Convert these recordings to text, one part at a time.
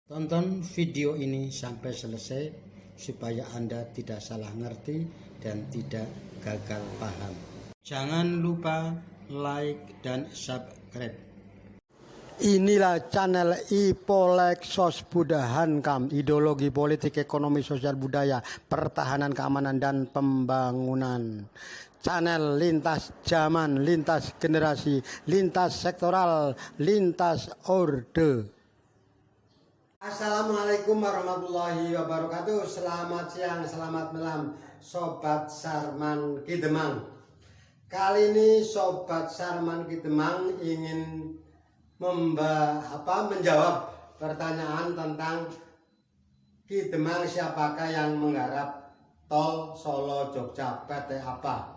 Tonton video ini sampai selesai supaya Anda tidak salah ngerti dan tidak gagal paham. Jangan lupa like dan subscribe. Inilah channel Ipolek Sos Budahankam, ideologi politik, ekonomi, sosial, budaya, pertahanan, keamanan, dan pembangunan. Channel lintas zaman, lintas generasi, lintas sektoral, lintas orde. Assalamualaikum warahmatullahi wabarakatuh. Selamat siang, selamat malam, Sobat Sarman Kidemang. Kali ini Sobat Sarman Kidemang ingin menjawab pertanyaan tentang Kidemang, siapakah yang menggarap tol Solo Jogja, PT apa?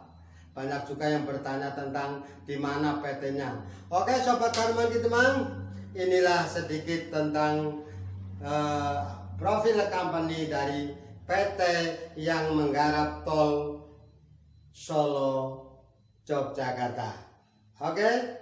Banyak juga yang bertanya tentang di mana PT-nya. Oke Sobat Sarman Kidemang, inilah sedikit tentang profil company dari PT yang menggarap tol Solo Yogyakarta. Oke.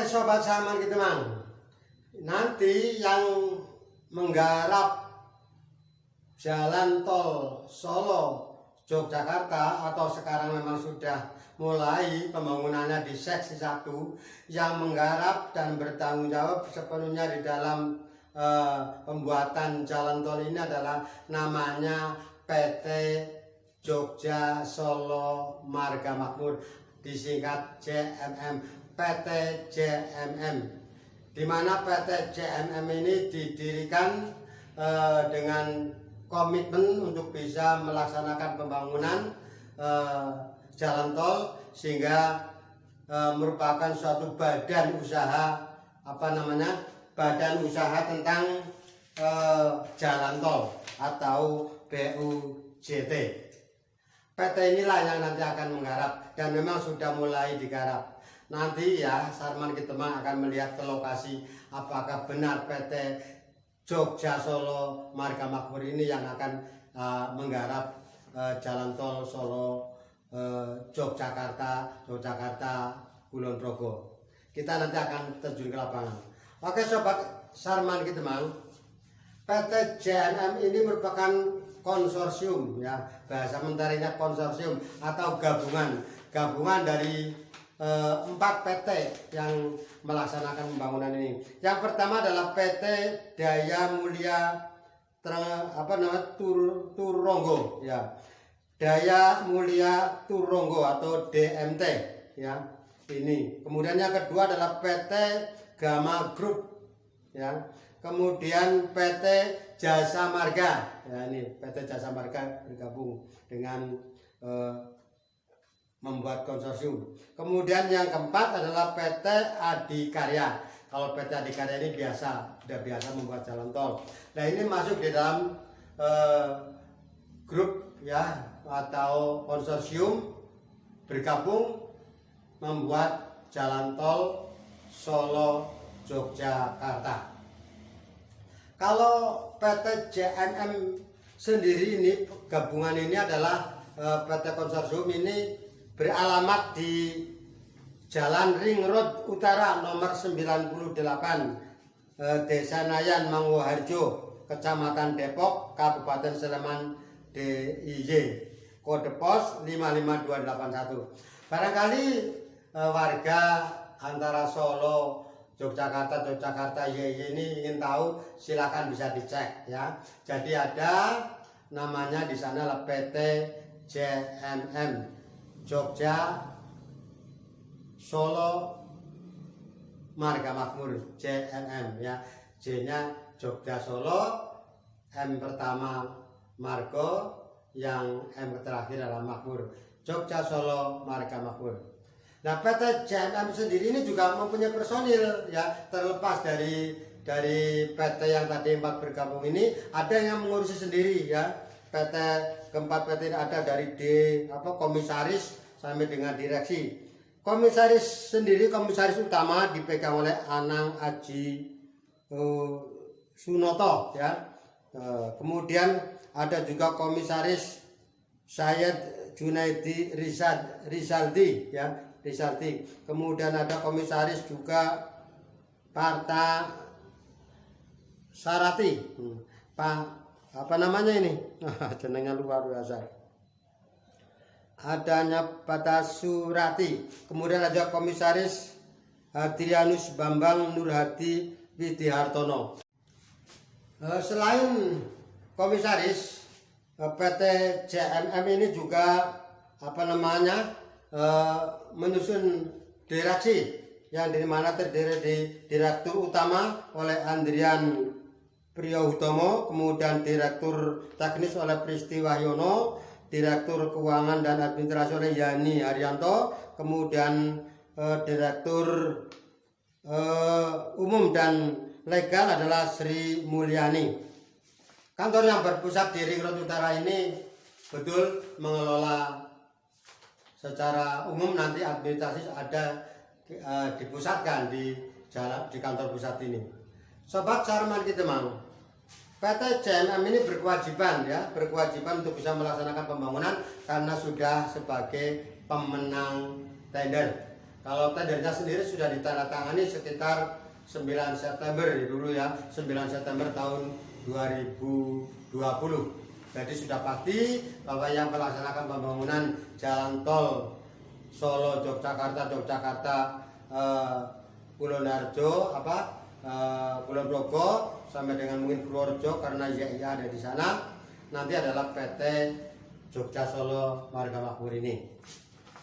Sobat Sarman Kidemang, nanti yang menggarap jalan tol Solo Yogyakarta atau sekarang memang sudah mulai pembangunannya di seksi 1, yang menggarap dan bertanggung jawab sepenuhnya di dalam pembuatan jalan tol ini adalah namanya PT Jogja Solo Marga Makmur, disingkat JMM. PT JMM, di mana PT JMM ini didirikan dengan komitmen untuk bisa melaksanakan pembangunan jalan tol, sehingga merupakan suatu badan usaha badan usaha tentang jalan tol atau BUJT. PT inilah yang nanti akan menggarap dan memang sudah mulai digarap. Nanti ya Sarman Kidemang akan melihat ke lokasi apakah benar PT Jogja Solo Marga Makmur ini yang akan menggarap jalan tol Solo Yogyakarta Kulon Progo. Kita nanti akan terjun ke lapangan. Oke Sobat Sarman Kidemang, PT JMM ini merupakan konsorsium, ya bahasa mentarinya konsorsium atau gabungan dari 4 PT yang melaksanakan pembangunan ini. Yang pertama adalah PT Daya Mulia Turonggo, ya. Daya Mulia Turonggo atau DMT, ya. Ini. Kemudian yang kedua adalah PT Gama Group, ya. Kemudian PT Jasa Marga, ya ini PT Jasa Marga bergabung dengan membuat konsorsium. Kemudian yang keempat adalah PT Adikarya. Kalau PT Adikarya ini sudah biasa membuat jalan tol. Nah ini masuk di dalam grup ya atau konsorsium, bergabung membuat jalan tol Solo Yogyakarta. Kalau PT JMM sendiri ini, gabungan ini adalah PT konsorsium ini beralamat di Jalan Ring Road Utara nomor 98, Desa Nayan, Manguharjo, Kecamatan Depok, Kabupaten Sleman, DIY. Kode pos 55281. Barangkali warga antara Solo, Yogyakarta YY ini ingin tahu, silakan bisa dicek ya. Jadi ada namanya di sana adalah PT JMM Jogja Solo Marga Makmur, JMM ya. J-nya Jogja Solo, M pertama Margo, yang M terakhir adalah Makmur. Jogja Solo Marga Makmur. Nah, PT JMM sendiri ini juga mempunyai personil ya, terlepas dari PT yang tadi 4 bergabung ini, ada yang mengurusi sendiri ya. PT keempat PT ada dari komisaris sampai dengan direksi. Komisaris sendiri, komisaris utama dipegang oleh Anang Aji Sunoto ya. Kemudian ada juga komisaris Syed Junaidi Rizaldi ya, Rizaldi. Kemudian ada komisaris juga Parta Sarati. Pak apa namanya ini? Jenengnya luar biasa. Adanya Pata Surati. Kemudian ada komisaris Hadrianus Bambang Nurhadi Widihartono. Selain komisaris, PT JMM ini juga menyusun direksi yang dari mana terdiri di direktur utama oleh Andrian Priyohutomo, kemudian direktur teknis oleh Pristi Wahyono, direktur keuangan dan administrasi oleh Yani Haryanto, kemudian direktur umum dan legal adalah Sri Mulyani. Kantor yang berpusat di Ring Road Utara ini betul mengelola secara umum, nanti administrasi ada dipusatkan di kantor pusat ini. Sobat Sarman Kitemang, PT JMM ini berkewajiban untuk bisa melaksanakan pembangunan karena sudah sebagai pemenang tender. Kalau tendernya sendiri sudah ditandatangani sekitar 9 September dulu ya, 9 September tahun 2020. Jadi sudah pasti bahwa yang melaksanakan pembangunan jalan tol Solo Yogyakarta Kulonarjo Kulon Progo sampai dengan mungkin Purworejo, karena YIA ada di sana, nanti adalah PT Jogja Solo Marga Makmur ini.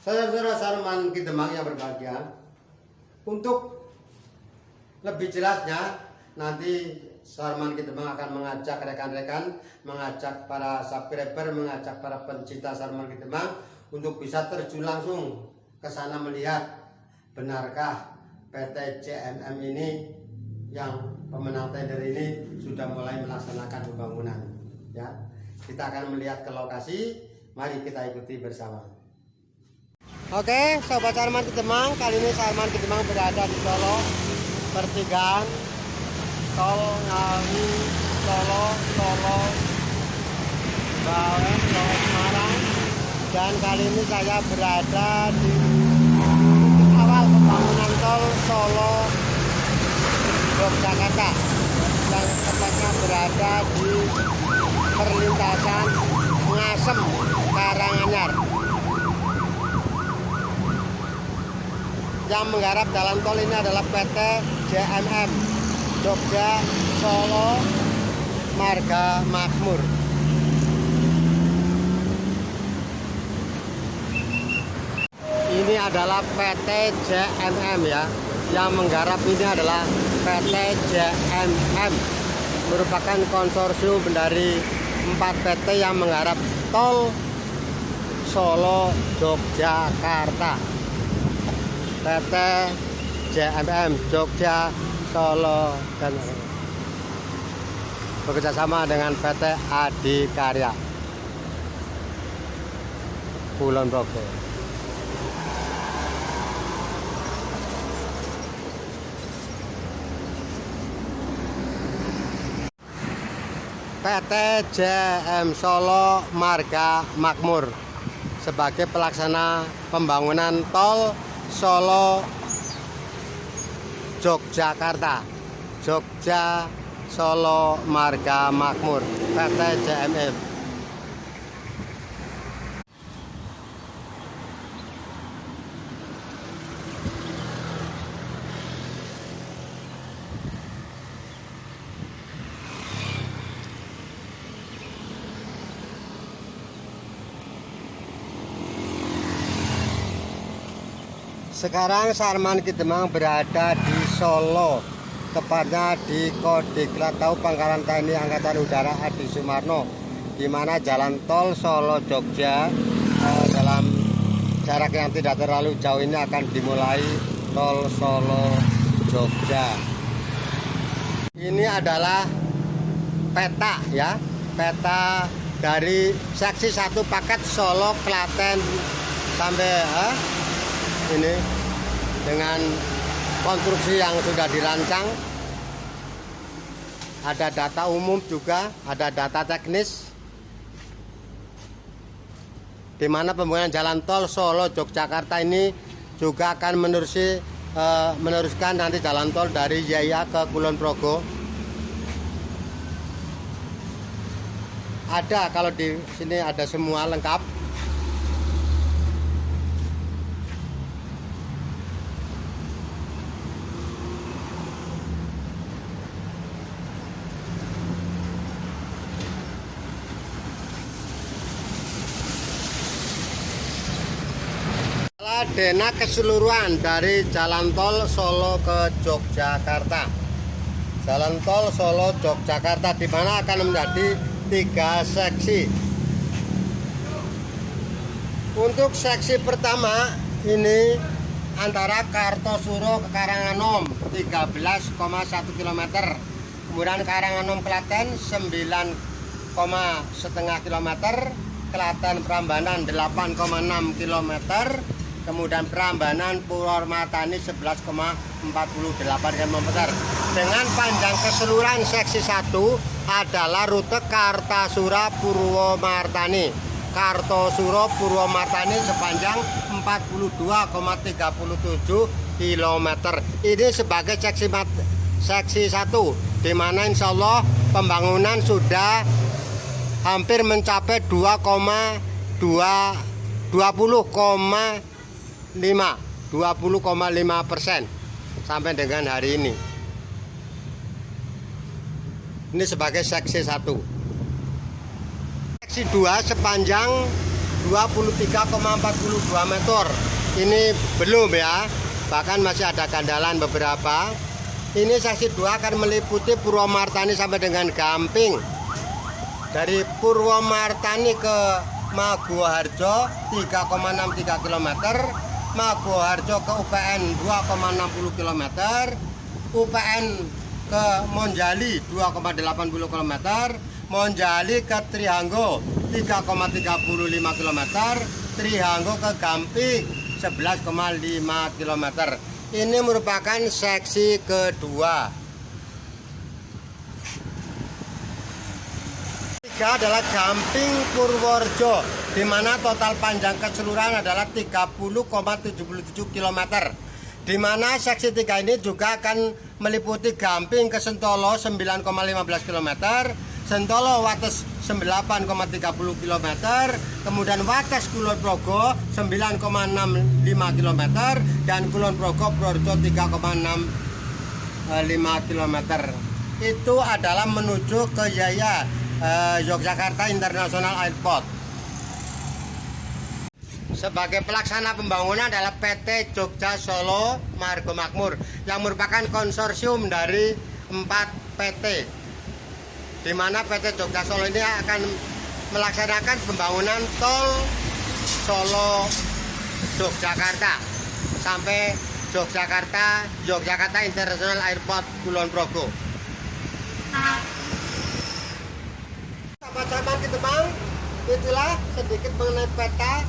Saudara-saudara Sarman Kitemang yang berbahagia, untuk lebih jelasnya nanti Sarman Kitemang akan mengajak rekan-rekan, mengajak para subscriber, mengajak para pencinta Sarman Kitemang untuk bisa terjun langsung ke sana melihat benarkah PT JMM ini yang pemenang tender ini sudah mulai melaksanakan pembangunan ya. Kita akan melihat ke lokasi, mari kita ikuti bersama. Oke, sobat Sarman Kitemang, kali ini Sarman Kitemang berada di Solo, pertigaan tol Ngawi Solo Bawen Solo Semarang, dan kali ini saya berada di awal pembangunan tol Solo Yogyakarta yang tepatnya berada di perlintasan Ngasem Karanganyar. Yang menggarap dalam tol ini adalah PT JMM Jogja Solo Marga Makmur. Ini adalah PT JMM ya. Yang menggarap ini adalah PT JMM, merupakan konsorsium dari 4 PT yang menggarap tol Solo Yogyakarta. PT JMM Jogja Solo dan bekerjasama dengan PT Adikarya Kulon Progo. PT JM Solo Marga Makmur sebagai pelaksana pembangunan tol Solo Yogyakarta, Jogja Solo Marga Makmur, PT JMM. Sekarang Sarman Ki Demang berada di Solo, tepatnya di Kodiklatau Pangkalan TNI Angkatan Udara Adi Sumarno, di mana jalan tol Solo Jogja dalam jarak yang tidak terlalu jauh ini akan dimulai tol Solo Jogja. Ini adalah peta ya, peta dari seksi 1 paket Solo Klaten sampai ini dengan konstruksi yang sudah dirancang. Ada data umum juga, ada data teknis, di mana pembangunan jalan tol Solo Yogyakarta ini juga akan meneruskan nanti jalan tol dari Jaya ke Kulon Progo. Ada, kalau di sini ada semua lengkap. Dena keseluruhan dari jalan tol Solo ke Yogyakarta. Jalan tol Solo Yogyakarta di mana akan menjadi 3 seksi. Untuk seksi pertama ini antara Kartosuro ke Karanganom 13,1 km. Kemudian Karanganom Klaten 9,5 km. Klaten Prambanan 8,6 km. Kemudian Prambanan Purwomartani 11,48 km. Dengan panjang keseluruhan seksi 1 adalah rute Kartasura Purwomartani. Kartosuro Purwomartani sepanjang 42,37 km. Ini sebagai seksi 1, di mana insya Allah pembangunan sudah hampir mencapai 20,5% sampai dengan hari ini. Ini sebagai seksi 1. Seksi 2 sepanjang 23,42 meter. Ini belum ya, bahkan masih ada gandalan beberapa. Ini seksi 2 akan meliputi Purwomartani sampai dengan Gamping. Dari Purwomartani ke Maguwoharjo 3,63 km, Maguwoharjo ke UPN 2,60 km, UPN ke Monjali 2,80 km, Monjali ke Trihanggo 3,35 km, Trihanggo ke Gamping 11,5 km. Ini merupakan seksi kedua. Adalah Gamping Purworejo, di mana total panjang keseluruhan adalah 30,77 km. Di mana seksi 3 ini juga akan meliputi Gamping ke Sentolo 9,15 km, Sentolo Wates 8,30 km, kemudian Wates Kulon Progo 9,65 km, dan Kulon Progo Purworejo 3,65 km. Itu adalah menuju ke Jaya Yogyakarta International Airport. Sebagai pelaksana pembangunan adalah PT Jogja Solo Margo Makmur, yang merupakan konsorsium dari 4 PT, di mana PT Jogja Solo ini akan melaksanakan pembangunan tol Solo Yogyakarta sampai Yogyakarta International Airport Kulon Progo. Sahabat-sahabat Ki Demang, itulah sedikit mengenai peta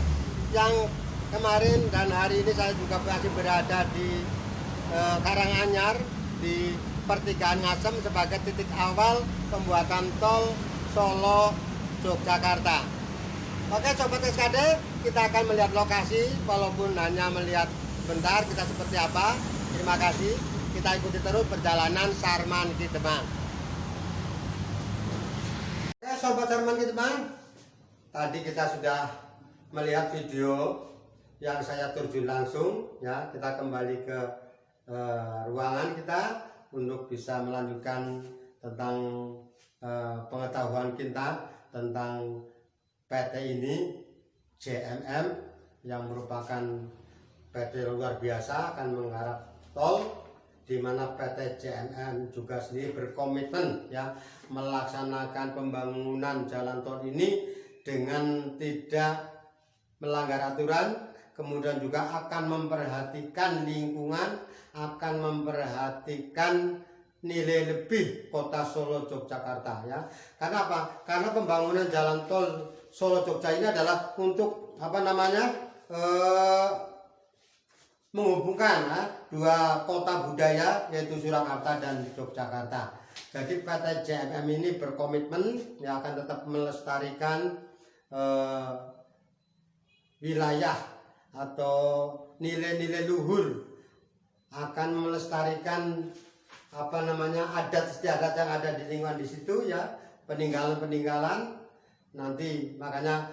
yang kemarin dan hari ini saya juga masih berada di Karanganyar, di pertigaan Ngasem sebagai titik awal pembuatan tol Solo Yogyakarta. Oke Sobat SKD, kita akan melihat lokasi, walaupun hanya melihat bentar kita seperti apa. Terima kasih, kita ikuti terus perjalanan Sarman Ki Demang. Oke Sobat Sarman Ki Demang, tadi kita sudah melihat video yang saya terjun langsung ya. Kita kembali ke ruangan kita untuk bisa melanjutkan tentang pengetahuan kita tentang PT ini JMM, yang merupakan PT luar biasa akan menggarap tol, di mana PT JMM juga sendiri berkomitmen ya melaksanakan pembangunan jalan tol ini dengan tidak melanggar aturan, kemudian juga akan memperhatikan lingkungan, akan memperhatikan nilai lebih kota Solo Yogyakarta ya. Karena apa? Karena pembangunan jalan tol Solo Jogja ini adalah untuk menghubungkan dua kota budaya yaitu Surakarta dan Yogyakarta. Jadi PT JMM ini berkomitmen yang akan tetap melestarikan wilayah atau nilai-nilai luhur, akan melestarikan adat istiadat yang ada di lingkungan di situ ya, peninggalan-peninggalan. Nanti makanya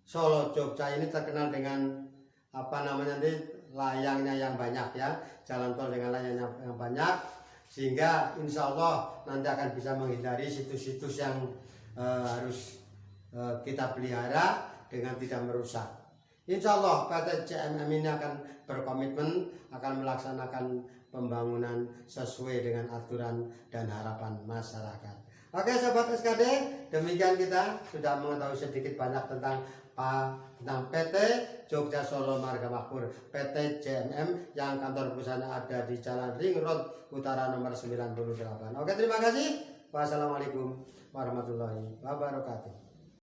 Solo Jogja ini terkenal dengan layangnya yang banyak ya, jalan tol dengan layangnya yang banyak, sehingga insya Allah nanti akan bisa menghindari situs-situs yang harus kita pelihara dengan tidak merusak. Insya Allah PT JMM ini akan berkomitmen akan melaksanakan pembangunan sesuai dengan aturan dan harapan masyarakat. Oke sahabat SKD, demikian kita sudah mengetahui sedikit banyak tentang PT Jogja Solo Marga Makmur, PT JMM yang kantor pusatnya ada di Jalan Ring Road Utara nomor 98. Oke, terima kasih. Wassalamualaikum warahmatullahi wabarakatuh.